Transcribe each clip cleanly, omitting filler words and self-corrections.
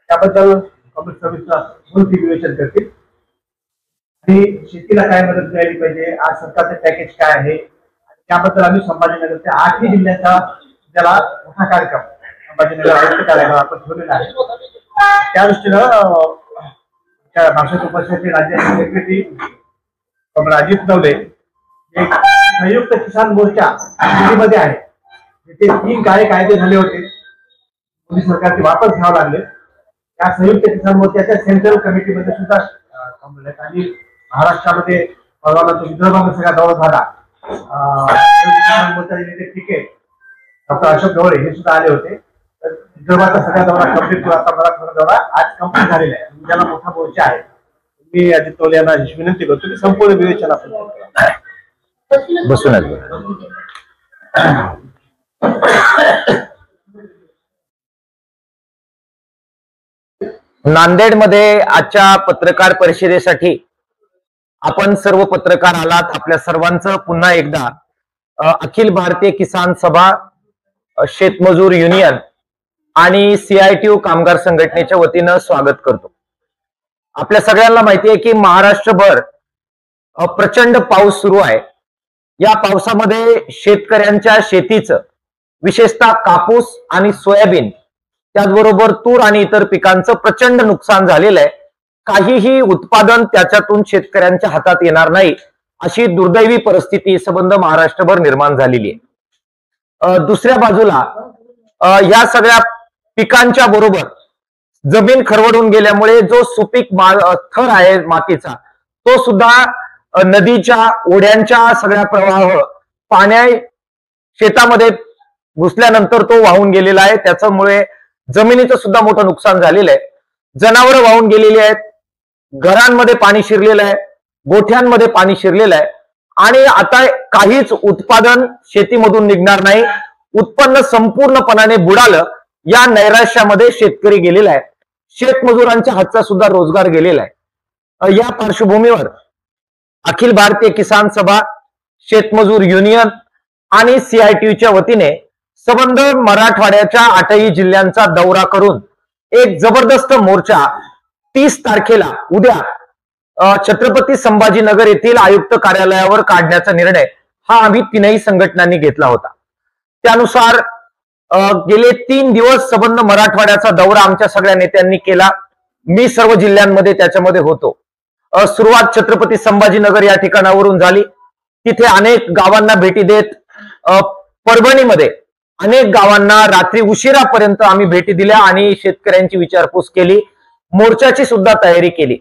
त्याबद्दल काँग्रेस समितीचा कोणती विवेचन करतील आणि शेतीला काय मदत मिळाली पाहिजे, आज सरकारचे पॅकेज काय आहे, त्याबद्दल आम्ही संभाजीनगरच्या 8 जिल्ह्याचा ज्याला मोठा कार्यक्रम संभाजीनगर आयुक्त कार्यालयावर आपण ठेवलेला आहे. त्या दृष्टीनं भाषेत उपस्थित राज्याचे सेक्रेटरी अजित नवले एक संयुक्त किसान मोर्चा दिल्लीमध्ये आहे, जिथे 3 कायदे झाले होते, मोदी सरकारचे वापस घ्यावे लागले. या संयुक्त किसान मोर्चाच्या सेंट्रल कमिटीमध्ये सुद्धा आणि महाराष्ट्रामध्ये विदर्भामध्ये सगळा दौरा झाला. किसान मोर्चाचे नेते तिकेट डॉक्टर अशोक ढवळे हे सुद्धा आले होते. तर विदर्भाचा सगळा दौरा कंप्लीट किंवा मराठवाडा दौरा आज कंप्लीट झालेला आहे. ज्याला मोठा मोर्चा आहे. मी अजित तोले यांना विनंती करतो की संपूर्ण विवेचन आपण बसून नांदेडमध्ये आजच्या पत्रकार परिषदेसाठी आपण सर्व पत्रकार आलात. आपल्या सर्वांचं पुन्हा एकदा अखिल भारतीय किसान सभा, शेतमजूर युनियन आणि CITU कामगार संघटनेच्या वतीनं स्वागत करतो. आपल्या सगळ्यांना माहिती आहे की महाराष्ट्रभर प्रचंड पाऊस सुरू आहे. या पावसामध्ये शेतकऱ्यांच्या शेतीचं विशेषतः कापूस आणि सोयाबीन त्याचबरोबर तूर आणि इतर पिकांचं प्रचंड नुकसान झालेलं आहे. काहीही उत्पादन त्याच्यातून शेतकऱ्यांच्या हातात येणार नाही अशी दुर्दैवी परिस्थिती संबंध महाराष्ट्रभर निर्माण झालेली आहे. दुसऱ्या बाजूला या सगळ्या पिकांच्या बरोबर जमीन खरवडून गेल्यामुळे जो सुपीक थर आहे मातीचा तो सुद्धा नदीच्या ओढ्यांच्या सगळ्या प्रवाह पाण्या शेतामध्ये घुसल्यानंतर तो वाहून गेलेला आहे. त्याच्यामुळे जमिनीचं सुद्धा मोठं नुकसान झालेलं आहे. जनावरं वाहून गेलेली आहेत, घरांमध्ये पाणी शिरलेलं आहे, गोठ्यांमध्ये पाणी शिरलेलं आहे आणि आता काहीच उत्पादन शेतीमधून निघणार नाही. उत्पन्न संपूर्णपणाने बुडालं. या नैराश्यामध्ये शेतकरी गेलेला आहे. शेतमजुरांच्या हातचा सुद्धा रोजगार गेलेला आहे. या पार्श्वभूमीवर अखिल भारतीय किसान सभा, शेतमजूर युनियन आणि CITUच्या वतीने संबंध मराठवाड्याच्या 8ही जिल्ह्यांचा दौरा करून एक जबरदस्त मोर्चा 30 तारखेला उद्या छत्रपती संभाजीनगर येथील आयुक्त कार्यालयावर काढण्याचा निर्णय हा आम्ही 3ही संघटनांनी घेतला होता. त्यानुसार गेले 3 दिवस संबंध मराठवाड्याचा दौरा आमच्या सगळ्या नेत्यांनी केला. मी सर्व जिल्ह्यांमध्ये त्याच्यामध्ये होतो. सुरुवात छत्रपती संभाजीनगर या ठिकाणावरून झाली. तिथे अनेक गावांना भेटी देत परभणीमध्ये अनेक गावांना रात्री उशिरापर्यंत आम्ही भेटी दिल्या आणि शेतकऱ्यांची विचारपूस केली. मोर्चाची सुद्धा तयारी केली.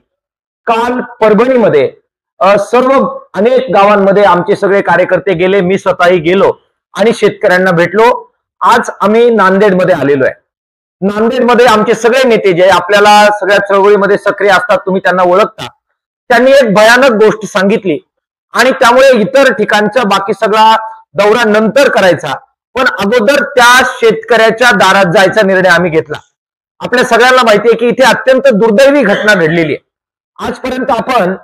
काल परभणीमध्ये सर्व अनेक गावांमध्ये आमचे सगळे कार्यकर्ते गेले. मी स्वतःही गेलो आणि शेतकऱ्यांना भेटलो. आज आम्ही नांदेडमध्ये आलेलो आहे. नांदेडमध्ये आमचे सगळे नेते जे आपल्याला सगळ्या चळवळीमध्ये सक्रिय असतात, तुम्ही त्यांना ओळखता, त्यांनी एक भयानक गोष्ट सांगितली आणि त्यामुळे इतर ठिकाणचा बाकी सगळा दौरा नंतर करायचा, पण अगोदर त्या शेतकऱ्याच्या दारात जायचा निर्णय आम्ही घेतला. आपल्या सगळ्यांना माहिती आहे की इथे अत्यंत दुर्दैवी घटना घडलेली आहे. आजपर्यंत आपण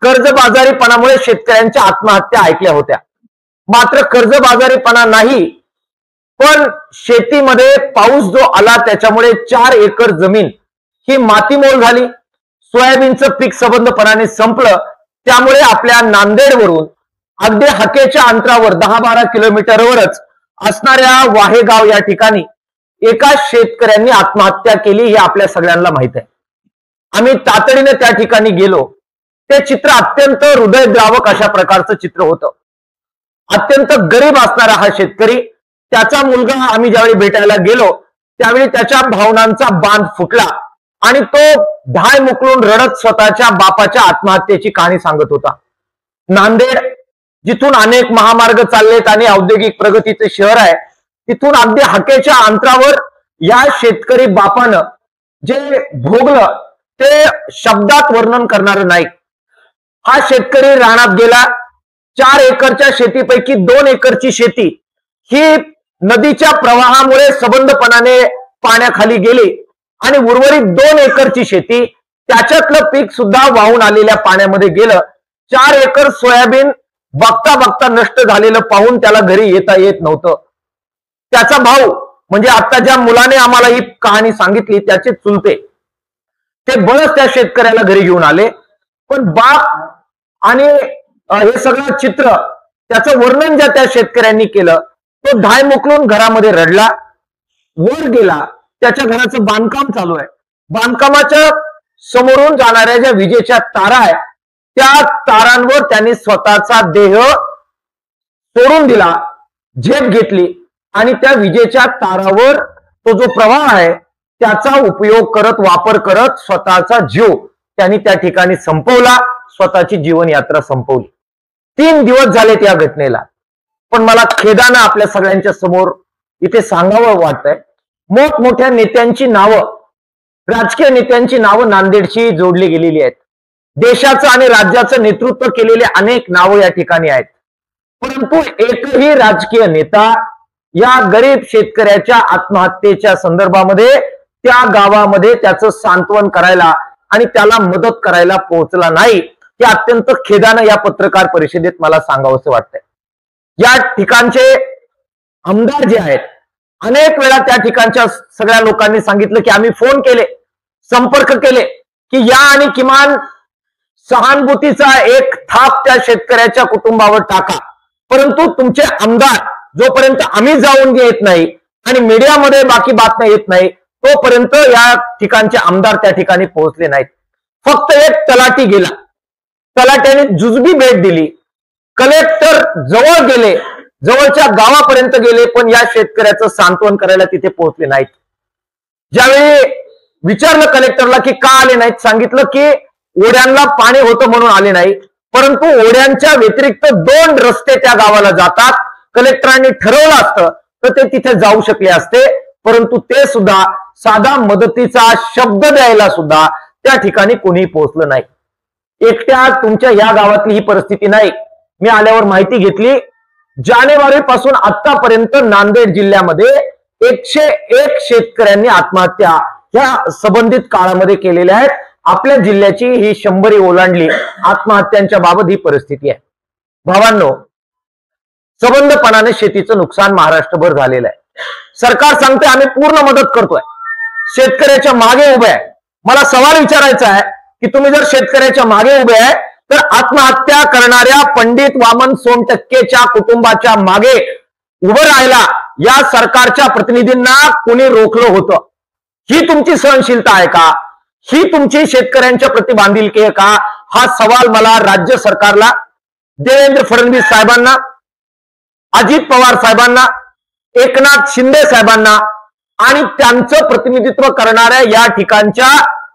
कर्जबाजारीपणामुळे शेतकऱ्यांच्या आत्महत्या ऐकल्या होत्या. मात्र कर्जबाजारीपणा नाही, पण शेतीमध्ये पाऊस जो आला त्याच्यामुळे 4 एकर जमीन ही मातीमोल झाली. सोयाबीनचं पीक सबंधपणाने संपलं. त्यामुळे आपल्या नांदेडवरून अगदी हाकेच्या अंतरावर 10-12 किलोमीटरवरच असणाऱ्या वाहेगाव या ठिकाणी एका शेतकऱ्यांनी आत्महत्या केली हे आपल्या सगळ्यांना माहित आहे. आम्ही तातडीने त्या ठिकाणी गेलो. ते चित्र अत्यंत हृदयद्रावक अशा प्रकारचं चित्र होतं. अत्यंत गरीब असणारा हा शेतकरी, त्याचा मुलगा आम्ही ज्यावेळी भेटायला गेलो त्यावेळी त्याच्या भावनांचा बांध फुटला आणि तो धाय मुकलून रडत स्वतःच्या बापाच्या आत्महत्येची कहाणी सांगत होता. नांदेड जिथून अनेक महामार्ग चाललेत आणि औद्योगिक प्रगतीचे शहर आहे, तिथून अगदी हाकेच्या अंतरावर या शेतकरी बापानं जे भोगलं ते शब्दात वर्णन करणारं नाही. हा शेतकरी रानात गेला. 4 एकरच्या शेतीपैकी 2 एकरची शेती ही नदीच्या प्रवाहामुळे सबंधपणाने पाण्याखाली गेली आणि उर्वरित 2 एकरची शेती त्याच्यातलं पीक सुद्धा वाहून आलेल्या पाण्यामध्ये गेलं. 4 एकर सोयाबीन बघता बघता नष्ट झालेलं पाहून त्याला घरी येता येत नव्हतं. त्याचा भाऊ म्हणजे आता ज्या मुलाने आम्हाला ही कहाणी सांगितली त्याचे चुलते ते बळच त्या शेतकऱ्याला घरी घेऊन आले, पण बाप आणि हे सगळं चित्र त्याचं वर्णन ज्या त्या शेतकऱ्यांनी केलं, तो धाय मोकलून घरामध्ये रडला, वर गेला. त्याच्या घराचं बांधकाम चालू आहे. बांधकामाच्या समोरून जाणाऱ्या ज्या विजेच्या तारा आहेत त्या तारांवर त्यांनी स्वतःचा देह सोडून दिला, झेप घेतली आणि त्या विजेच्या तारावर तो जो प्रवाह आहे त्याचा उपयोग करत, वापर करत स्वतःचा जीव त्यांनी त्या ठिकाणी संपवला, स्वतःची जीवन यात्रा संपवली. 3 दिवस झालेत या घटनेला. पण मला खेदानं आपल्या सगळ्यांच्या समोर इथे सांगावं वाटतंय, मोठमोठ्या नेत्यांची नावं, राजकीय नेत्यांची नावं नांदेडशी जोडली गेलेली आहेत. देशाचं आणि राज्याचं नेतृत्व केलेले अनेक नावं या ठिकाणी आहेत. परंतु एकही राजकीय नेता या गरीब शेतकऱ्याच्या आत्महत्येच्या संदर्भामध्ये त्या गावामध्ये त्याचं सांत्वन करायला आणि त्याला मदत करायला पोहोचला नाही. हे अत्यंत खेदानं या पत्रकार परिषदेत मला सांगावंसं वाटतंय. या ठिकाणचे आमदार जे आहेत, अनेक वेळा त्या ठिकाणच्या सगळ्या लोकांनी सांगितलं की आम्ही फोन केले, संपर्क केले की या आणि किमान सहानुभूतीचा एक थाप त्या शेतकऱ्याच्या कुटुंबावर टाका. परंतु तुमचे आमदार जोपर्यंत आम्ही जाऊन येत नाही आणि मीडियामध्ये बाकी बातम्या येत नाही तोपर्यंत या ठिकाणचे आमदार त्या ठिकाणी पोहोचले नाहीत. फक्त एक तलाठी गेला, तलाट्याने जुजबी भेट दिली, कलेक्टर जवळ गेले, जवळच्या गावापर्यंत गेले, पण या शेतकऱ्याचं सांत्वन करायला तिथे पोहोचले नाहीत. ज्यावेळी विचारलं कलेक्टरला की का आले नाहीत, सांगितलं की ओढ्यांना पाणी होतं म्हणून आले नाही. परंतु ओढ्यांच्या व्यतिरिक्त 2 रस्ते त्या गावाला जातात. कलेक्टरांनी ठरवलं असतं तर ते तिथे जाऊ शकले असते, परंतु ते सुद्धा साधा मदतीचा शब्द द्यायला सुद्धा त्या ठिकाणी कोणी पोहोचलं नाही. एकट्या तुमच्या या गावातली ही परिस्थिती नाही. मी आल्यावर माहिती घेतली, जानेवारी पासून आतापर्यंत नांदेड जिल्ह्यामध्ये 101 शेतकऱ्यांनी आत्महत्या या संबंधित काळामध्ये केलेल्या आहेत. आपल्या जिल्ह्याची ही 100 ओलांडली. आत्महत्यांच्या बाबत ही परिस्थिती आहे. भावांनो, सबंधपणाने शेतीचं नुकसान महाराष्ट्रभर झालेलं आहे. सरकार सांगते आम्ही पूर्ण मदत करतोय, शेतकऱ्याच्या मागे उभे आहे. मला सवाल विचारायचा आहे की तुम्ही जर शेतकऱ्याच्या मागे उभे आहे तर आत्महत्या करणाऱ्या पंडित वामन सोनटक्केच्या कुटुंबाच्या मागे उभं राहायला या सरकारच्या प्रतिनिधींना कोणी रोखलं होतं? ही तुमची सहनशीलता आहे का? ही तुमची शेतकऱ्यांच्या प्रति बांधिलकी आहे का? हा सवाल मला राज्य सरकारला, देवेंद्र फडणवीस साहेबांना, अजित पवार साहेबांना, एकनाथ शिंदे साहेबांना आणि त्यांचं प्रतिनिधित्व करणाऱ्या या ठिकाणच्या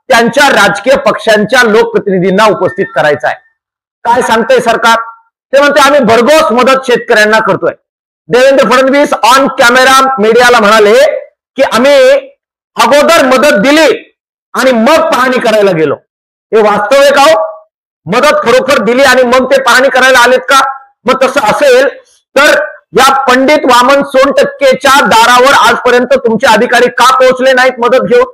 त्यांच्या राजकीय पक्षांच्या लोकप्रतिनिधींना उपस्थित करायचा आहे. काय सांगतंय सरकार? ते म्हणते आम्ही भरघोस मदत शेतकऱ्यांना करतोय. देवेंद्र फडणवीस ऑन कॅमेरा मीडियाला म्हणाले की आम्ही अगोदर मदत दिली आणि मग पाहणी करायला गेलो. हे वास्तव आहे का हो? मदत खरोखर दिली आणि मग ते पाहणी करायला आलेत का? मग तसं असेल तर या पंडित वामन सोनटक्केच्या दारावर आजपर्यंत तुमचे अधिकारी का पोहोचले नाहीत मदत घेऊन?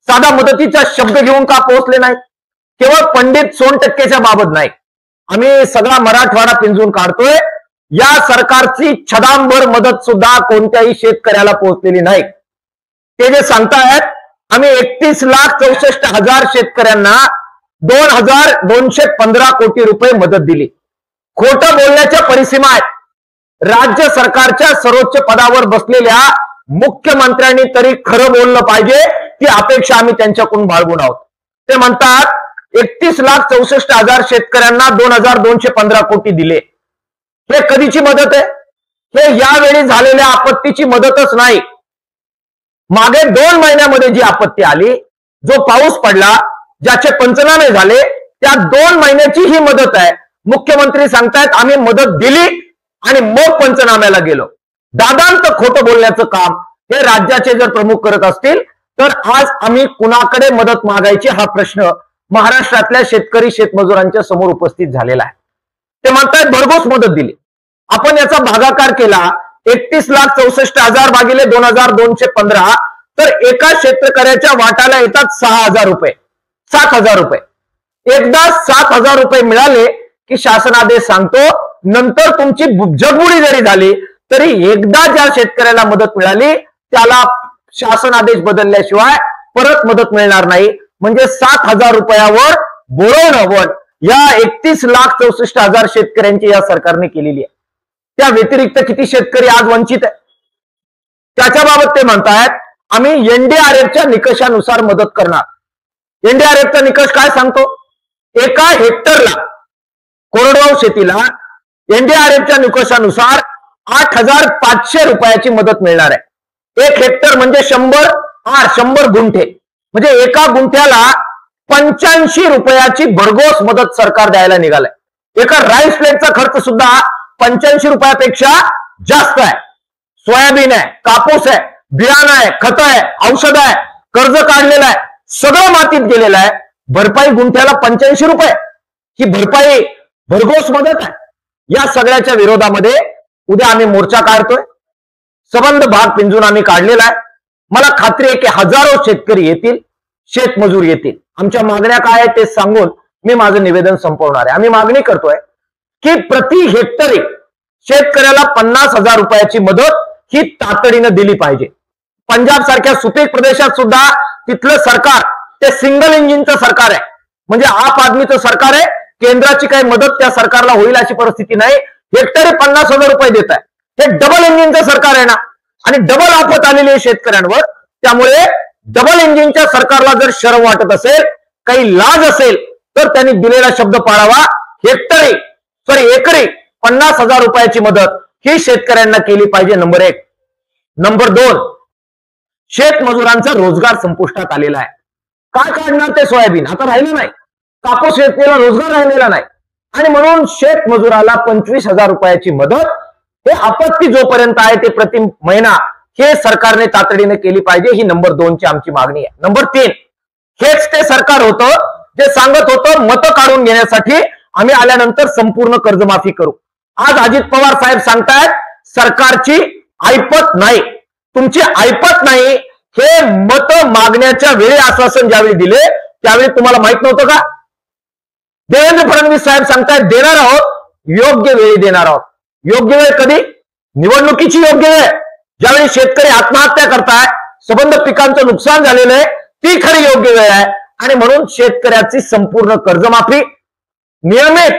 साधा मदतीचा शब्द घेऊन का पोहोचले नाहीत? केवळ पंडित सोनटक्केच्या बाबत नाही, आम्ही सगळा मराठवाडा पिंजून काढतोय. या सरकारची छदांभर मदत सुद्धा कोणत्याही शेतकऱ्याला पोहोचलेली नाही. ते जे सांगतायत आम्ही 31,64,000 शेतकऱ्यांना 2,215 कोटी रुपये मदत दिली. खोटं बोलण्याच्या परिसीमा आहेत. राज्य सरकारच्या सर्वोच्च पदावर बसलेल्या मुख्यमंत्र्यांनी तरी खरं बोललं पाहिजे, ती अपेक्षा आम्ही त्यांच्याकडून बाळगून आहोत. ते म्हणतात 31,64,000 शेतकऱ्यांना 2,215 कोटी दिले. हे कधीची मदत आहे? हे यावेळी झालेल्या आपत्तीची मदतच नाही. मागे 2 महिन्यामध्ये जी आपत्ती आली, जो पाऊस पडला, ज्याचे पंचनामे झाले, त्या 2 महिन्याची ही मदत आहे. मुख्यमंत्री सांगतायत आम्ही मदत दिली आणि मग पंचनाम्याला गेलो. दादांचं खोटं बोलण्याचं काम हे राज्याचे जर प्रमुख करत असतील तर आज आम्ही कुणाकडे मदत मागायची हा प्रश्न महाराष्ट्रातल्या शेतकरी शेतमजुरांच्या समोर उपस्थित झालेला आहे. ते म्हणतायत भरघोस मदत दिली. आपण याचा भागाकार केला 31,64,000 भागिले 2,215 तर एका शेतकऱ्याच्या वाटाला येतात 6,000 रुपये, 7,000 रुपये. एकदा 7,000 रुपये मिळाले की शासनादेश सांगतो नंतर तुमची जगबुडी जरी झाली तरी एकदा ज्या शेतकऱ्याला मदत मिळाली त्याला शासन आदेश बदलल्याशिवाय परत मदत मिळणार नाही. म्हणजे 7,000 रुपयावर बोरवणं या 31,64,000 शेतकऱ्यांची या सरकारने केलेली आहे. त्या व्यतिरिक्त किती शेतकरी आज वंचित आहे त्याच्याबाबत ते म्हणतायत आम्ही एनडीआरएफच्या निकषानुसार मदत करणार. एनडीआरएफचा निकष काय सांगतो? एका हेक्टरला कोरडवाहू शेतीला एनडीआरएफच्या निकषानुसार 8,500 रुपयाची मदत मिळणार आहे. 1 हेक्टर म्हणजे 100 गुंठे, म्हणजे एका गुंठ्याला 85 रुपयाची भरघोस मदत सरकार द्यायला निघालंय. एका राईस प्लेटचा खर्च सुद्धा 85 रुपयापेक्षा जास्त आहे. सोयाबीन आहे, कापूस आहे, बियाणं आहे, खत आहे, औषध आहे, कर्ज काढलेलं आहे, सगळं मातीत गेलेलं आहे. भरपाई गुंठ्याला 85 रुपये, ही भरपाई भरघोस मदत आहे. या सगळ्याच्या विरोधामध्ये उद्या आम्ही मोर्चा काढतोय. सबंध भाग पिंजून आम्ही काढलेला आहे. मला खात्री आहे की हजारो शेतकरी येतील, शेतमजूर येतील. आमच्या मागण्या काय आहेत ते सांगून मी माझं निवेदन संपवणार आहे. आम्ही मागणी करतोय की प्रति हेक्टरी शेतकऱ्याला 50,000 रुपयाची मदत ही तातडीनं दिली पाहिजे. पंजाब सारख्या सुपीक प्रदेशात सुद्धा तिथलं सरकार ते सिंगल इंजिनचं सरकार आहे, म्हणजे आप आदमीचं सरकार आहे. केंद्राची काही मदत त्या सरकारला होईल अशी परिस्थिती नाही. हेक्टरी 50,000 रुपये देत आहे. हे डबल इंजिनचं सरकार आहे ना, आणि डबल आफत आलेली आहे शेतकऱ्यांवर. त्यामुळे डबल इंजिनच्या सरकारला जर शरम वाटत असेल, काही लाज असेल, तर त्यांनी दिलेला शब्द पाळावा. एकरी 50,000 रुपयाची मदत ही शेतकऱ्यांना केली पाहिजे. नंबर 1. नंबर 2, शेतमजुरांचा रोजगार संपुष्टात आलेला आहे. काय काढणार ते सोयाबीन? आता राहिलं नाही. कापूस शेतीला रोजगार राहिलेला नाही, आणि म्हणून शेतमजुराला 25,000 रुपयाची मदत हे आपत्ती जोपर्यंत आहे ते प्रति महिना हे सरकारने तातडीने केली पाहिजे. ही नंबर 2 ची आमची मागणी आहे. नंबर 3, हेच ते सरकार होतं जे सांगत होतं मतं काढून घेण्यासाठी आम्ही आल्यानंतर संपूर्ण कर्जमाफी करू. आज अजित पवार साहेब सांगतायत सरकारची ऐपत नाही. तुमची ऐपत नाही हे मत मागण्याच्या वेळी आश्वासन ज्यावेळी दिले त्यावेळी तुम्हाला माहित नव्हतं का? देवेंद्र फडणवीस साहेब सांगतायत देणार आहोत, योग्य वेळी देणार आहोत. योग्य वेळ कधी? निवडणुकीची योग्य वेळ, ज्यावेळी शेतकरी आत्महत्या करताय, संबंध पिकांचं नुकसान झालेलं आहे, ती खरी योग्य वेळ आहे. आणि म्हणून शेतकऱ्याची संपूर्ण कर्जमाफी, नियमित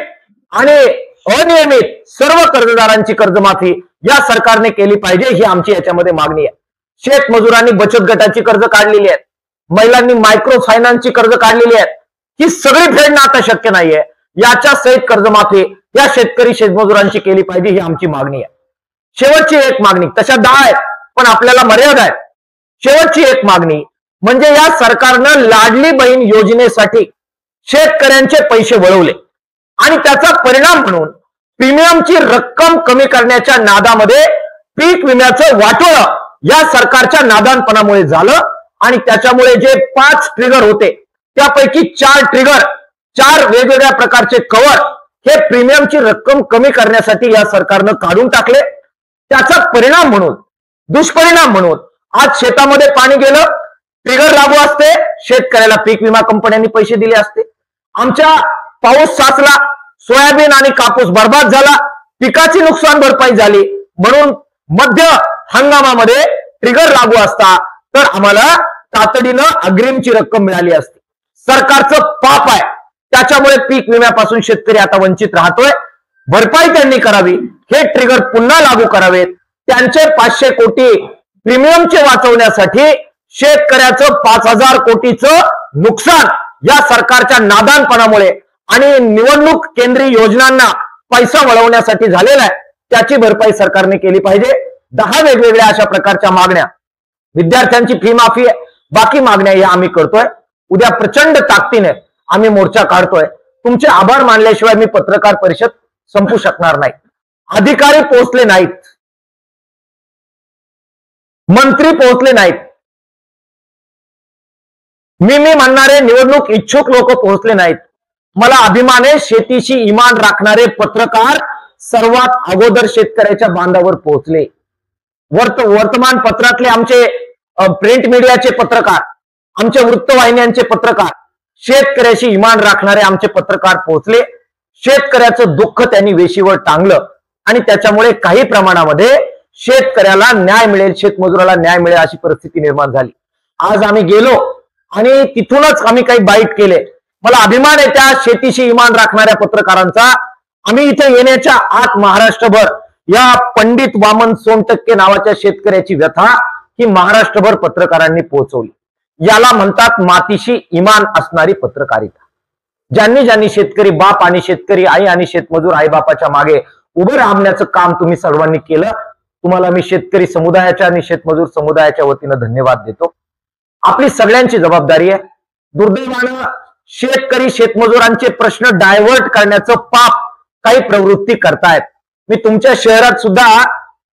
आणि अनियमित सर्व कर्जदारांची कर्जमाफी या सरकारने केली पाहिजे. ही आमची याच्यामध्ये मागणी आहे. शेतमजुरांनी बचत गटाची कर्ज काढलेली आहेत, महिलांनी मायक्रो फायनान्सची कर्ज काढलेली आहेत. ही सगळी फेडणं आता शक्य नाहीये. याच्या सहित कर्जमाफी या शेतकरी शेतमजुरांची केली पाहिजे. ही आमची मागणी आहे. शेवटची एक मागणी, तशा 10 आहेत पण आपल्याला मर्यादा आहे. शेवटची एक मागणी म्हणजे या सरकारनं लाडली बहीण योजनेसाठी शेतकऱ्यांचे पैसे वळवले, आणि त्याचा परिणाम म्हणून प्रीमियमची रक्कम कमी करण्याच्या नादामध्ये पीक विम्याचं वाटोळं या सरकारच्या नादानपणामुळे झालं. आणि त्याच्यामुळे जे 5 ट्रिगर होते त्यापैकी 4 ट्रिगर, 4 वेगवेगळ्या प्रकारचे कव्हर हे प्रीमियमची रक्कम कमी करण्यासाठी या सरकारनं काढून टाकले. त्याचा परिणाम म्हणून, दुष्परिणाम म्हणून आज शेतामध्ये पाणी गेलं, ट्रिगर लागू असते, शेतकऱ्याला पीक विमा कंपन्यांनी पैसे दिले असते. आमच्या पाऊस साचला, सोयाबीन आणि कापूस बर्बाद झाला, पिकाची नुकसान भरपाई झाली, म्हणून मध्य हंगामामध्ये ट्रिगर लागू असता तर आम्हाला तातडीनं अग्रिमची रक्कम मिळाली असती. सरकारचं पाप आहे, त्याच्यामुळे पीक विम्यापासून शेतकरी आता वंचित राहतोय. भरपाई त्यांनी करावी, हे ट्रिगर पुन्हा लागू करावेत. त्यांचे 500 कोटी प्रीमियमचे वाचवण्यासाठी शेतकऱ्याचं 5,000 कोटीचं नुकसान या सरकारच्या नादानपणामुळे आणि निवडणूक केंद्रीय योजनांना पैसा वळवण्यासाठी झालेला आहे, त्याची भरपाई सरकारने केली पाहिजे. 10 वेगवेगळ्या अशा प्रकारच्या मागण्या, विद्यार्थ्यांची फी माफी, बाकी मागण्या या आम्ही करतोय. उद्या प्रचंड ताकदीने आम्ही मोर्चा काढतोय. तुमचे आभार मानल्याशिवाय मी पत्रकार परिषद संपू शकणार नाही. अधिकारी पोहोचले नाहीत, मंत्री पोहोचले नाहीत, मी म्हणणारे निवडणूक इच्छुक लोक पोहोचले नाहीत. मला अभिमान आहे, शेतीशी इमान राखणारे पत्रकार सर्वात अगोदर शेतकऱ्याच्या बांधावर पोहोचले. वर्तमानपत्रातले आमचे प्रिंट मीडियाचे पत्रकार, आमच्या वृत्तवाहिन्यांचे पत्रकार, शेतकऱ्याशी इमान राखणारे आमचे पत्रकार पोहोचले. शेतकऱ्याचं दुःख त्यांनी वेशीवर टांगलं आणि त्याच्यामुळे काही प्रमाणामध्ये शेतकऱ्याला न्याय मिळेल, शेतमजुराला न्याय मिळेल अशी परिस्थिती निर्माण झाली. आज आम्ही गेलो आणि तिथूनच आम्ही काही बाईट केले. मला अभिमान आहे त्या शेतीशी इमान राखणाऱ्या पत्रकारांचा. आम्ही इथे येण्याच्या आत महाराष्ट्रभर या पंडित वामन सोनटक्के नावाच्या शेतकऱ्याची व्यथा ही महाराष्ट्रभर पत्रकारांनी पोहोचवली. याला म्हणतात मातीशी इमान असणारी पत्रकारिता. ज्यांनी ज्यांनी शेतकरी बाप आणि शेतकरी आई आणि शेतमजूर आई बापाच्या मागे उभं राहण्याचं काम तुम्ही सर्वांनी केलं, तुम्हाला मी शेतकरी समुदायाच्या आणि शेतमजूर समुदायाच्या वतीनं धन्यवाद देतो. आपली सगळ्यांची जबाबदारी आहे. दुर्दैवानं शेतकरी शेतमजुरांचे प्रश्न डायव्हर्ट करण्याचं पाप काही प्रवृत्ती करतायत. मी तुमच्या शहरात सुद्धा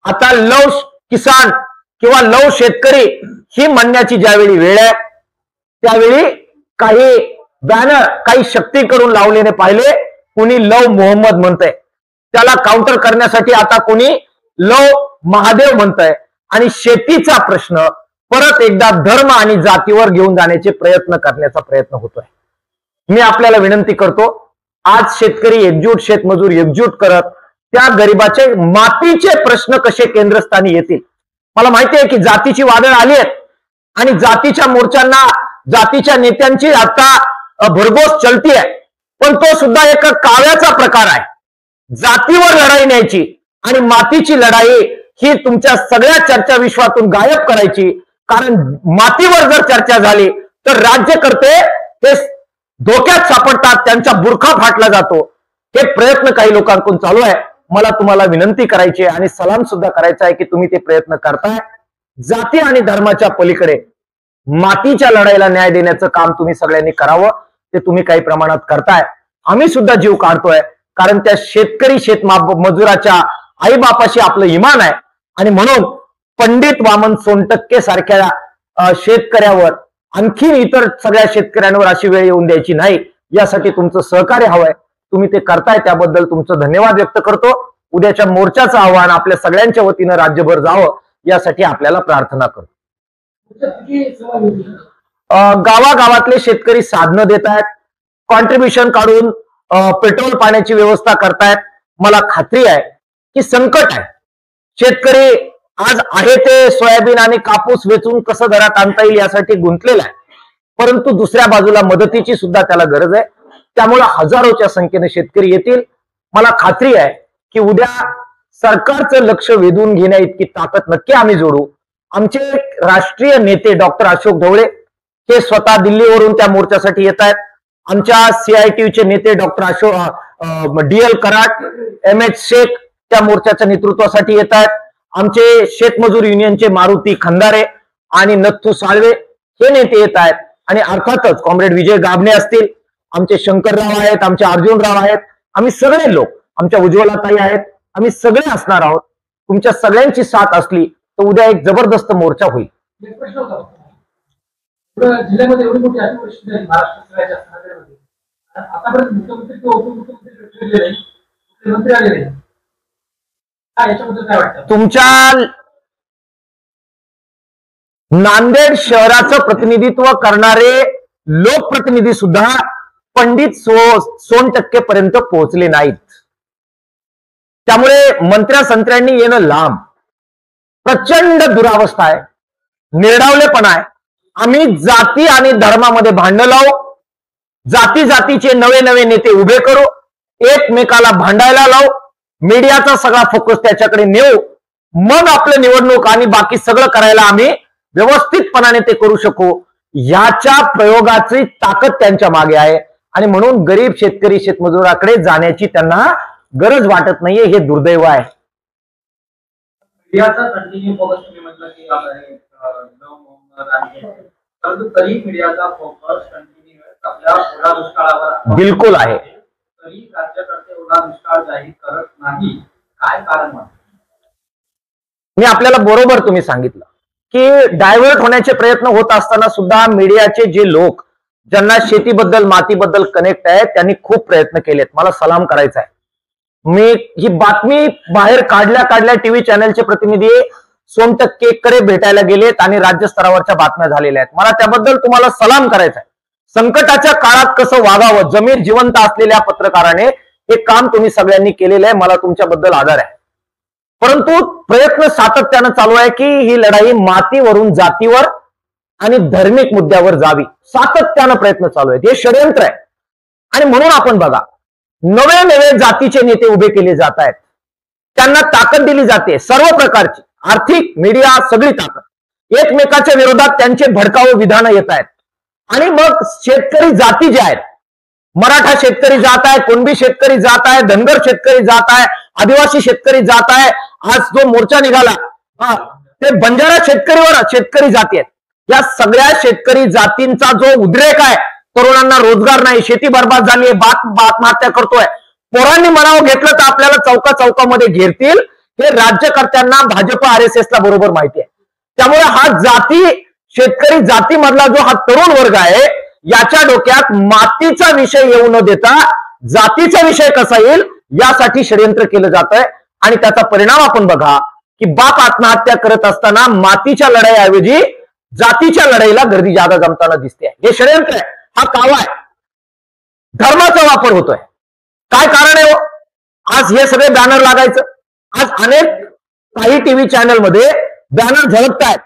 आता लव किसान किंवा लव शेतकरी ही म्हणण्याची ज्यावेळी वेळ आहे त्यावेळी काही बॅनर काही शक्तीकडून लावलेले पाहिले. कोणी लव मोहम्मद म्हणतंय, त्याला काउंटर करण्यासाठी आता कोणी लव महादेव म्हणतंय आणि शेतीचा प्रश्न परत एकदा धर्म आणि जातीवर घेऊन जाण्याचे प्रयत्न करण्याचा प्रयत्न होतोय. मी आपल्याला विनंती करतो, आज शेतकरी एकजूट, शेतमजूर एकजूट करत त्या गरिबाचे मातीचे प्रश्न कसे केंद्रस्थानी येतील. मला माहिती आहे की जातीची वादळ आली आहेत आणि जातीच्या मोर्चांना जातीच्या नेत्यांची आता भरघोस चलती आहे, पण तो सुद्धा एक काव्याचा प्रकार आहे. जातीवर लढाई न्यायची आणि मातीची लढाई ही तुमच्या सगळ्या चर्चा विश्वातून गायब करायची. कारण मातीवर जर चर्चा झाली तर राज्यकर्ते हे धोक्यात सापडतात, त्यांचा बुरखा फाटला जातो. हे प्रयत्न काही लोकांकडून चालू आहे. मला तुम्हाला विनंती करायची आहे आणि सलाम सुद्धा करायचा आहे की तुम्ही ते प्रयत्न करताय. जाती आणि धर्माच्या पलीकडे मातीच्या लढाईला न्याय देण्याचं काम तुम्ही सगळ्यांनी करावं. ते तुम्ही काही प्रमाणात करताय. आम्ही सुद्धा जीव काढतोय कारण त्या शेतकरी शेतमजुराच्या आईबापाशी आपलं इमान आहे आणि म्हणून पंडित वामन सोनटक्के सारख्या शेतकऱ्यावर आणखी इतर सगळ्या शेतकऱ्यांवर अशी वेळ येऊन द्यायची नाही. यासाठी तुमचं सहकार्य हवंय. तुम्ही ते करताय त्याबद्दल तुमचं धन्यवाद व्यक्त करतो. उद्याच्या मोर्चाचं आव्हान आपल्या सगळ्यांच्या वतीनं राज्यभर जावं यासाठी आपल्याला प्रार्थना करतो. गावागावातले शेतकरी साधनं देत आहेत, कॉन्ट्रीब्युशन काढून पेट्रोल पाण्याची व्यवस्था करतायत. मला खात्री आहे की संकट आहे. शेतकरी आज आहे ते सोयाबीन आणि कापूस वेचून कसं घरात आणता येईल यासाठी गुंतलेला आहे, परंतु दुसऱ्या बाजूला मदतीची सुद्धा त्याला गरज आहे. त्यामुळे हजारोच्या संख्येने शेतकरी येतील. मला खात्री आहे की उद्या सरकारचं लक्ष वेधून घेण्या इतकी ताकद नक्की आम्ही जोडू. आमचे राष्ट्रीय नेते डॉक्टर अशोक ढवळे हे स्वतः दिल्लीवरून त्या मोर्चासाठी येत आहेत. आमच्या CITUचे नेते doctor DL Karad, MH Shaikh त्या मोर्चाच्या नेतृत्वासाठी येत आहेत. आमचे शेतमजूर युनियनचे मारुती खंदारे आणि नथू साळवे हे नेते येत आहेत आणि अर्थातच कॉम्रेड विजय गाभणे असतील, आमचे शंकरराव आहेत, आमचे अर्जुनराव आहेत, आम्ही सगळे लोक, आमच्या उज्ज्वलाताई आहेत, आम्ही सगळे असणार आहोत. तुमच्या सगळ्यांची साथ असली तर उद्या एक जबरदस्त मोर्चा होईल. जिल्ह्यामध्ये एवढी मोठी अशी परिस्थिती आहे महाराष्ट्रामध्ये आतापर्यंत मुख्यमंत्री किंवा उपमुख्यमंत्री आलेले याच्याबद्दल काय वाटतं? तुमच्या नांदेड शहराचं प्रतिनिधित्व करणारे लोकप्रतिनिधी सुद्धा पंडित सोनटक्के पर्यंत पोहोचले नाहीत. त्यामुळे मंत्र्यांनी येणं लांब. प्रचंड दुरावस्था आहे, निर्डावलेपणा आहे. आम्ही जाती आणि धर्मामध्ये भांडण लावू, जाती जातीचे नवे नवे नेते उभे करू, एकमेकाला भांडायला लावू, मीडियाचा सगळा फोकस त्याच्याकडे नेऊ, मग आपलं निवडणूक आणि बाकी सगळं करायला आम्ही व्यवस्थितपणाने ते करू शकू. याच्या प्रयोगाची ताकद त्यांच्या मागे आहे आणि म्हणून गरीब शेतकरी शेतमजुराकडे जाण्याची त्यांना गरज वाटत नाहीये. हे दुर्दैव आहे. मीडियाचा कंटिन्यू फोकस तुम्ही म्हटलं की परंतु तरी मीडियाचा फोकस कंटिन्यू आपल्या ओढा दुष्काळावर बिलकुल आहे. तरी राज्यकर्ते ओढा दुष्काळ जाहीर करत नाही. काय कारण वाटतं? मी आपल्याला बरोबर तुम्ही सांगितलं की डायव्हर्ट होण्याचे प्रयत्न होत असताना सुद्धा मीडियाचे जे लोक ज्यांना शेतीबद्दल मातीबद्दल कनेक्ट आहे त्यांनी खूप प्रयत्न केलेत. मला सलाम करायचा आहे. मी ही बातमी बाहेर काढल्या टीव्ही चॅनलचे प्रतिनिधी सोनटक्केकडे भेटायला गेलेत आणि राज्य स्तरावरच्या बातम्या झालेल्या आहेत. मला त्याबद्दल तुम्हाला सलाम करायचा आहे. संकटाच्या काळात कसं वागावं जमीर जिवंत असलेल्या पत्रकाराने हे काम तुम्ही सगळ्यांनी केलेलं आहे. मला तुमच्याबद्दल आदर आहे. परंतु प्रयत्न सातत्यानं चालू आहे की ही लढाई मातीवरून जातीवर आणि धार्मिक मुद्द्यावर जावी. सातत्यानं प्रयत्न चालू आहेत. हे षडयंत्र आहे. आणि म्हणून आपण बघा, नवे नवे जातीचे नेते उभे केले जात आहेत. त्यांना ताकद दिली जाते, सर्व प्रकारची आर्थिक, मीडिया, सगळी ताकद. एकमेकाच्या विरोधात त्यांचे भडकाऊ विधानं येत आहेत. आणि मग शेतकरी जाती ज्या आहेत, मराठा शेतकरी जात आहे, कुणबी शेतकरी जात आहे, धनगर शेतकरी जात आहे, आदिवासी शेतकरी जात आहे. आज जो मोर्चा निघाला ते बंजारा शेतकरी जाती आहेत. या सगळ्या शेतकरी जातींचा जो उद्रेक आहे, तरुणांना रोजगार नाही, शेती बर्बाद झाली आहे, आत्महत्या करतोय, पोरांनी म्हणावं घेतलं तर आपल्याला चौका चौकामध्ये घेरतील, हे राज्यकर्त्यांना भाजप RSS ला बरोबर माहिती आहे. त्यामुळे हा शेतकरी जातीमधला जो हा तरुण वर्ग आहे, याच्या डोक्यात मातीचा विषय येऊ न देता जातीचा विषय कसा येईल यासाठी षडयंत्र केलं जात आहे. आणि त्याचा परिणाम आपण बघा की बाप आत्महत्या करत असताना मातीच्या लढाईऐवजी जातीच्या लढाईला गर्दी जादा जमताना दिसते. हे षडयंत्र आहे, हा कावा आहे. धर्माचा वापर होतोय. काय कारण आहे? आज हे सगळे बॅनर लागायचं. आज अनेक काही टीव्ही चॅनल मध्ये बॅनर झळकतायत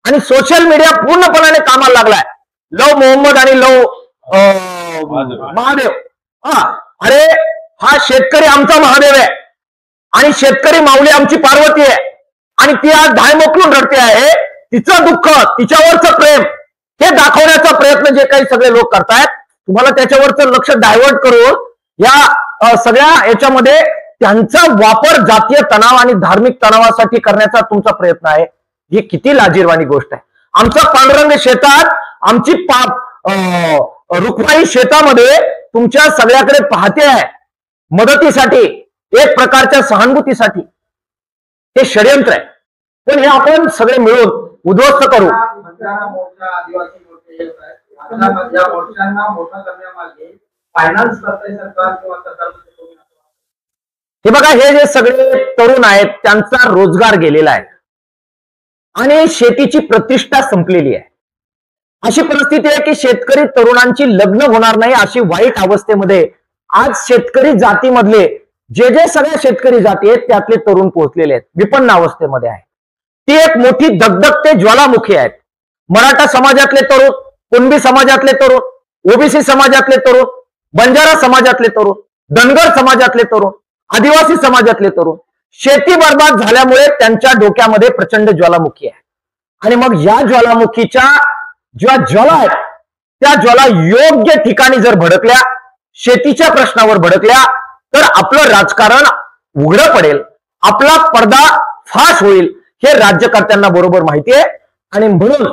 आणि सोशल मीडिया पूर्णपणाने कामाला लागलाय. लव मोहम्मद आणि लव महादेव. अरे हा शेतकरी आमचा महादेव आहे आणि शेतकरी माऊली आमची पार्वती आहे. आणि ती आज धाय मोकलून रडते आहे. तिचं दुःख, तिच्यावरचं प्रेम हे दाखवण्याचा प्रयत्न जे काही सगळे लोक करतायत, तुम्हाला त्याच्यावरचं लक्ष डायव्हर्ट करून या सगळ्या याच्यामध्ये त्यांचा वापर जातीय तणाव आणि धार्मिक तणावासाठी करण्याचा तुमचा प्रयत्न आहे. ही किती लाजिरवाणी गोष्ट आहे. आमचा पांडुरंग शेतात, आमची रुक्माई शेतामध्ये तुमच्या सगळ्याकडे पाहते आहे मदतीसाठी, एक प्रकारच्या सहानुभूतीसाठी. हे षडयंत्र आहे. पण हे आपण सगळे मिळून उद्ध्वस्त करू. हे बघा, हे जे सगळे तरुण आहेत त्यांचा रोजगार गेलेला आहे आणि शेतीची प्रतिष्ठा संपलेली आहे. अशी परिस्थिती आहे की शेतकरी तरुणांची लग्न होणार नाही अशी वाईट अवस्थेमध्ये आज शेतकरी जातीमधले जे सगळ्या शेतकरी जाती आहेत त्यातले तरुण पोहोचलेले आहेत, विपन्न अवस्थेमध्ये आहे. ती एक मोठी दगदग ते ज्वालामुखी आहेत. मराठा समाजातले तरुण, कुणबी समाजातले तरुण, ओबीसी समाजातले तरुण, बंजारा समाजातले तरुण, धनगर समाजातले तरुण, आदिवासी समाजातले तरुण, शेती बर्बाद झाल्यामुळे त्यांच्या डोक्यामध्ये प्रचंड ज्वालामुखी आहे. आणि मग या ज्वालामुखीच्या ज्या ज्वाला आहेत त्या ज्वाला योग्य ठिकाणी जर भडकल्या, शेतीच्या प्रश्नावर भडकल्या, तर आपलं राजकारण उघडं पडेल, आपला पडदा फाश होईल हे राज्यकर्त्यांना बरोबर माहिती आहे. आणि म्हणून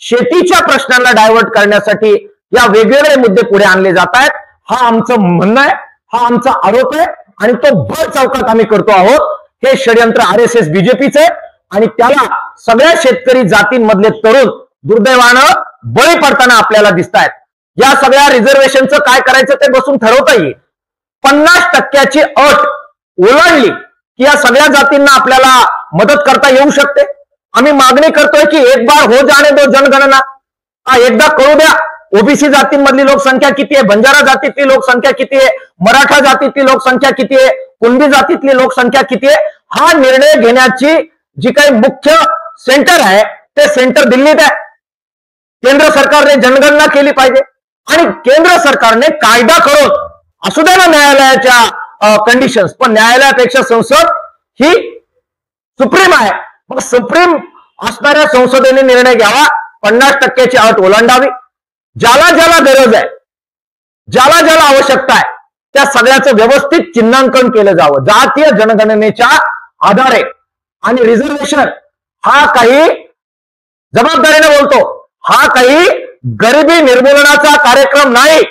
शेतीच्या प्रश्नांना डायव्हर्ट करण्यासाठी या वेगवेगळे मुद्दे पुढे आणले जात आहेत. हा आमचं म्हणणं आहे, हा आमचा आरोप आहे आणि तो भर चौकात आम्ही करतो आहोत. हे षडयंत्र RSS BJPचं आहे आणि त्याला सगळ्या शेतकरी जातींमधले तरुण दुर्दैवानं बळी पडताना आपल्याला दिसत आहेत. या सगळ्या रिझर्वेशनचं काय करायचं ते बसून ठरवता येईल. 50% अट ओलांडली की या सगळ्या जातींना आपल्याला मदत करता येऊ शकते. आम्ही मागणी करतोय की एक बार हो जाने दो जनगणना. एकदा करू द्या. ओबीसी जातींमधली लोकसंख्या किती आहे, बंजारा जातीतली लोकसंख्या किती आहे, मराठा जातीतली लोकसंख्या किती आहे, कुणबी जातीतली लोकसंख्या किती आहे, हा निर्णय घेण्याची जी काही मुख्य सेंटर आहे ते सेंटर दिल्लीत आहे. केंद्र सरकारने जनगणना केली पाहिजे आणि केंद्र सरकारने कायदा करून असू द्या ना न्यायालयाच्या कंडिशन्स, पण न्यायालयापेक्षा संसद ही सुप्रीम आहे. मग सुप्रीम असणाऱ्या संसदेने निर्णय घ्यावा, 50%ची अट ओलांडावी. ज्याला ज्याला गरज आहे, ज्याला ज्याला आवश्यकता आहे त्या सगळ्याचं व्यवस्थित चिन्हांकन केलं जावं जातीय जनगणनेच्या आधारे. आणि रिझर्वेशन हा काही, जबाबदारीने बोलतो, हा काही गरिबी निर्मूलनाचा कार्यक्रम नाही.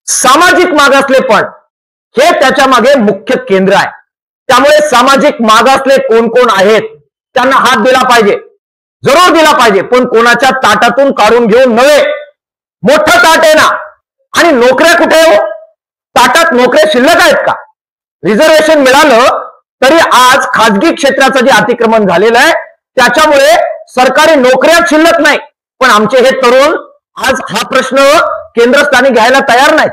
सामाजिक मागासलेपण हे त्याच्या मागे मुख्य केंद्र आहे. त्यामुळे सामाजिक मागासले कोण कोण आहेत त्यांना हात दिला पाहिजे, जरूर दिला पाहिजे, पण कोणाच्या ताटातून काढून घेऊन नव्हे. मोठं ताट आहे ना. आणि नोकऱ्या कुठे हो? ताटात नोकऱ्या शिल्लक आहेत का? रिझर्वेशन मिळालं तरी आज खाजगी क्षेत्राचं जे अतिक्रमण झालेलं आहे त्याच्यामुळे सरकारी नोकऱ्या शिल्लक नाही. पण आमचे हे तरुण आज हा प्रश्न केंद्रस्थानी घ्यायला तयार नाहीत.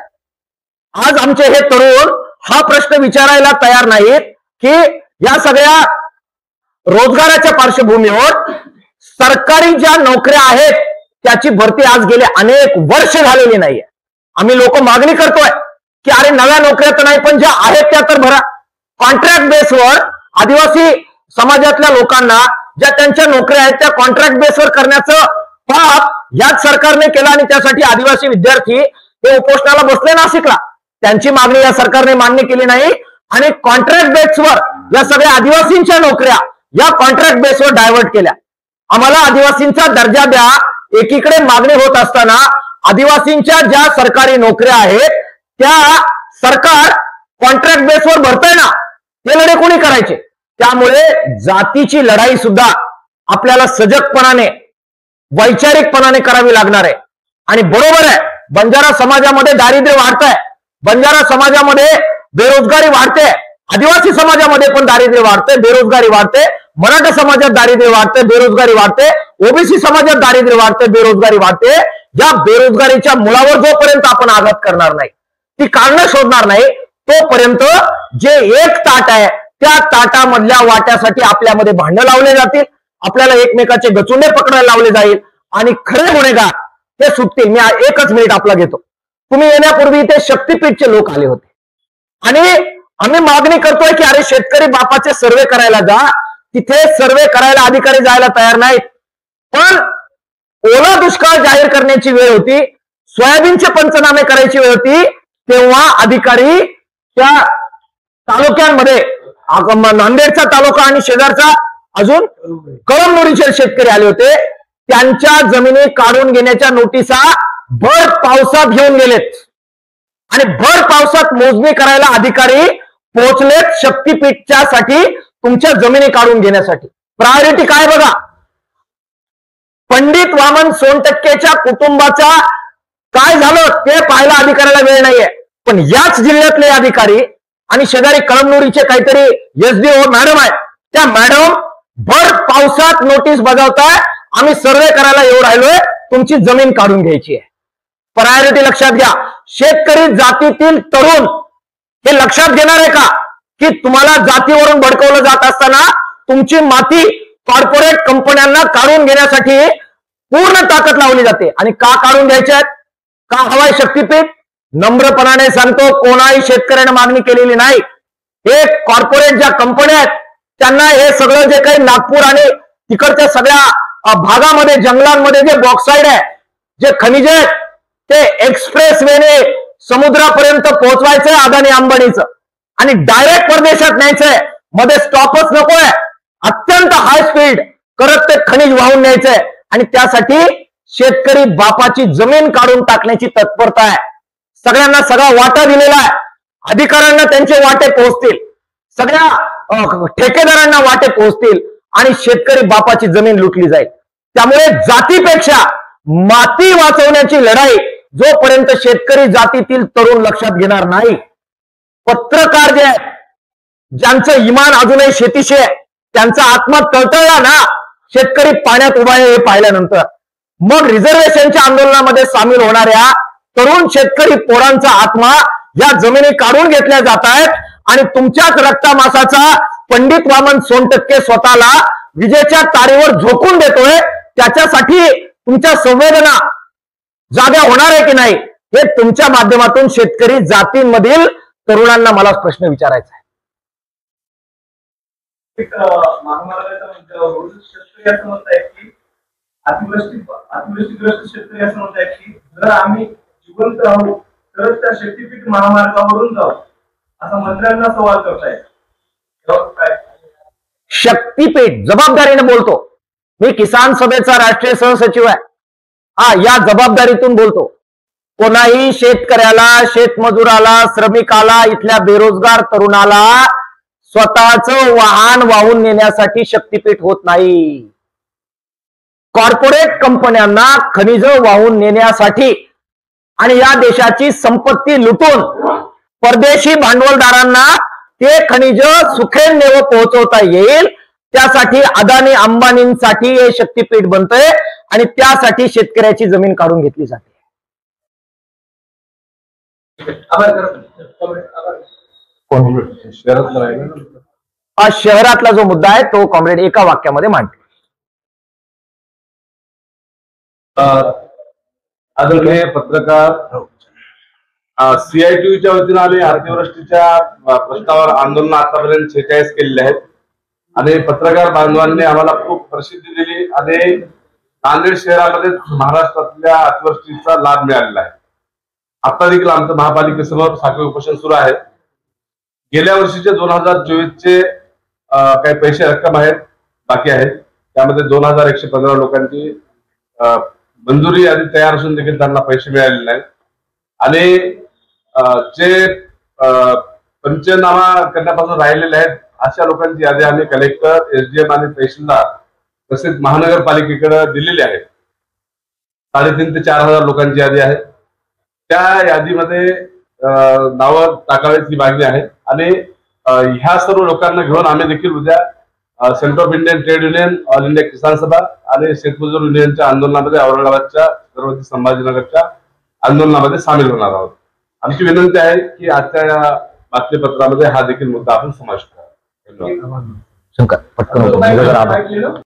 आज आमचे हे तरुण हा प्रश्न विचारायला तयार नाहीत की या सगळ्या रोजगाराच्या पार्श्वभूमीवर सरकारी ज्या नोकऱ्या आहेत त्याची भरती आज गेले अनेक वर्ष झालेली नाहीये. आम्ही लोक मागणी करतोय की अरे नव्या नोकऱ्या तर नाही पण ज्या आहेत त्या तर भरा. कॉन्ट्रॅक्ट बेसवर आदिवासी समाजातल्या लोकांना ज्या त्यांच्या नोकऱ्या आहेत त्या कॉन्ट्रॅक्ट बेसवर करण्याचं पाप याच सरकारने केलं आणि त्यासाठी आदिवासी विद्यार्थी हे उपोषणाला बसले नाशिकला. त्यांची मागणी या सरकारने मान्य केली नाही आणि कॉन्ट्रॅक्ट बेसवर या सगळ्या आदिवासींच्या नोकऱ्या या कॉन्ट्रॅक्ट बेसवर डायव्हर्ट केल्या. आम्हाला आदिवासींचा दर्जा द्या एकीकडे मागणी होत असताना आदिवासींच्या ज्या सरकारी नोकऱ्या आहेत त्या सरकार कॉन्ट्रॅक्ट बेसवर भरतंय ना, ते लढे कोणी करायचे. त्यामुळे जातीची लढाई सुद्धा आपल्याला सजगपणाने वैचारिकपणाने करावी लागणार आहे. आणि बरोबर आहे, बंजारा समाजामध्ये दारिद्र्य वाढतंय, बंजारा समाजामध्ये बेरोजगारी वाढते, आदिवासी समाजामध्ये पण दारिद्र्य वाढते, बेरोजगारी वाढते, मराठा समाजात दारिद्र्य वाढते, बेरोजगारी वाढते, ओबीसी समाजात दारिद्र्य वाढते, बेरोजगारी वाढते. या बेरोजगारीच्या मुळावर जोपर्यंत आपण आघात करणार नाही, ती कारणं शोधणार नाही, तोपर्यंत जे एक ताट आहे त्या ताटामधल्या वाट्यासाठी आपल्यामध्ये भांडणं लावले जातील, आपल्याला एकमेकाचे गचुंडे पकडायला लावले जाईल आणि खरे गुन्हेगार ते सुटतील. मी एकच मिनिट आपला घेतो. तुम्ही येण्यापूर्वी इथे शक्तीपीठचे लोक आले होते आणि आम्ही मागणी करतोय की अरे शेतकरी बापाचे सर्वे करायला जा. तिथे सर्वे करायला अधिकारी जायला तयार नाहीत. पण ओला दुष्काळ जाहीर करण्याची वेळ होती, सोयाबीनचे पंचनामे करायची वेळ होती, तेव्हा अधिकारी त्या तालुक्यांमध्ये नांदेडचा तालुका आणि शेजारचा अजून कळमनुरीचे शेतकरी आले होते. त्यांच्या जमिनी काढून घेण्याच्या नोटिसा भर पावसात घेऊन गेलेत आणि भर पावसात मोजणी करायला अधिकारी पोहोचलेत शक्तीपीठच्या साठी तुमच्या जमिनी काढून घेण्यासाठी. प्रायोरिटी काय बघा, पंडित वामन सोनटक्केच्या कुटुंबाचा काय झालं ते पाहायला अधिकाऱ्याला वेळ नाहीये. पण याच जिल्ह्यातले अधिकारी आणि शेजारी कळमनुरीचे काहीतरी एसडीओ मॅडम आहेत, त्या मॅडम भर पावसात नोटीस बजावताय आम्ही सर्वे करायला येऊ राहिलोय, तुमची जमीन काढून घ्यायची आहे. प्रायोरिटी लक्षात घ्या. शेतकरी जातीतील तरुण हे लक्षात घेणार आहे का की तुम्हाला जातीवरून भडकवलं जात असताना तुमची माती कॉर्पोरेट कंपन्यांना काढून घेण्यासाठी पूर्ण ताकद लावली जाते. आणि का काढून घ्यायचे आहेत, का हवाय शक्तीपीठ? नम्रपणाने सांगतो, कोणाही शेतकऱ्याने मागणी केलेली नाही. हे कॉर्पोरेट ज्या कंपन्या आहेत त्यांना हे सगळं जे काही नागपूर आणि तिकडच्या सगळ्या भागामध्ये जंगलांमध्ये जे बॉक्साईड आहे, जे खनिज आहेत, ते एक्सप्रेस वेने समुद्रापर्यंत पोहोचवायचंय अदानी अंबानीचं आणि डायरेक्ट परदेशात न्यायचंय. मध्ये स्टॉपच नकोय, अत्यंत हाय स्पीड करत ते खनिज वाहून न्यायचंय आणि त्यासाठी शेतकरी बापाची जमीन काढून टाकण्याची तत्परता आहे. सगळ्यांना सगळा वाटा दिलेला आहे. अधिकाऱ्यांना त्यांचे वाटे पोहोचतील, सगळ्या ठेकेदारांना वाटे पोहोचतील आणि शेतकरी बापाची जमीन लुटली जाईल. त्यामुळे जातीपेक्षा माती वाचवण्याची लढाई जोपर्यंत शेतकरी जातीतील तरुण लक्षात घेणार नाही, पत्रकार जे आहेत ज्यांचं इमान अजूनही शेतीशी आहे त्यांचा आत्मा तळतळला ना शेतकरी पाण्यात उभा आहे हे पाहिल्यानंतर, मग रिझर्वेशनच्या आंदोलनामध्ये सामील होणाऱ्या तरुण शेतकरी पोरांचा आत्मा या जमिनी काढून घेतल्या जात आहेत आणि तुमच्याच रक्तामासाचा पंडित वामन सोनटक्के स्वतःला विजेच्या तारेवर झोकून देतोय. त्याच्यासाठी तुमच्या संवेदना जाग्या होणार आहे की नाही हे तुमच्या माध्यमातून शेतकरी जातींमधील तरुणांना मला प्रश्न विचारायचा आहे. शेतकरी असं म्हणताय की अतिवृष्टीग्रस्त शेतकरी असं म्हणताय की जर आम्ही जिवंत राहू तरच त्या शक्तीपीठ महामार्गावरून जाऊ, असा मंत्र्यांना सवाल करताय. काय शक्तीपीठ जबाबदारीने बोलतो मी, किसान सभेचा राष्ट्रीय सहसचिव आहे. या जबाबदारीतून बोलतो. कोणाही शेतकऱ्याला, शेतमजुराला, श्रमिकाला, इथल्या बेरोजगार तरुणाला स्वतःचं वाहन वाहून नेण्यासाठी शक्तीपीठ होत नाही. कॉर्पोरेट कंपन्यांना खनिज वाहून नेण्यासाठी आणि या देशाची संपत्ती लुटून परदेशी भांडवलदारांना ते खनिज सुखेन पोहोचवता येईल त्यासाठी अदानी अंबानींसाठी हे शक्तीपीठ बनतंय आणि त्यासाठी शेतकऱ्याची जमीन काढून घेतली जाते. हा शहरातला जो मुद्दा आहे तो कॉम्रेड एका वाक्यामध्ये मांडते. आदरणीय पत्रकार, CITUच्या वतीनं आम्ही अतिवृष्टीच्या प्रश्नावर आंदोलन आतापर्यंत 46 केलेले आहेत आणि पत्रकार बांधवांनी आम्हाला खूप प्रसिद्धी दिली आणि नांदेड शहरामध्ये महाराष्ट्रातल्या अतिवृष्टीचा लाभ मिळालेला आहे. आता देखील आमचं महापालिकेसमोर साखळी उपोषण सुरू आहे. गेल्या वर्षीचे 2024चे काही पैसे रक्कम आहेत बाकी आहेत, त्यामध्ये 2115 लोकांची मंजुरी यादी तयार असून देखील त्यांना पैसे मिळालेले नाहीत आणि जे पंचनामा करण्यापासून राहिलेले आहेत अशा लोकांची यादी आम्ही कलेक्टर, SDM आणि तहसीलदार तसेच महानगरपालिकेकडे दिलेली आहे. 3,500 ते 4,000 लोकांची यादी आहे. त्या यादीमध्ये नावं टाकावीत ही मागणी आहे आणि ह्या सर्व लोकांना घेऊन आम्ही देखील उद्या centre of Indian trade union, all India Kisan Sabha आणि शेतमजूर युनियनच्या आंदोलनामध्ये औरंगाबादच्या छत्रपती संभाजीनगरच्या आंदोलनामध्ये सामील होणार आहोत. आमची विनंती आहे की आजच्या या बातमीपत्रामध्ये हा देखील मुद्दा आपण समाविष्ट करा. धन्यवाद. शंकर पटकन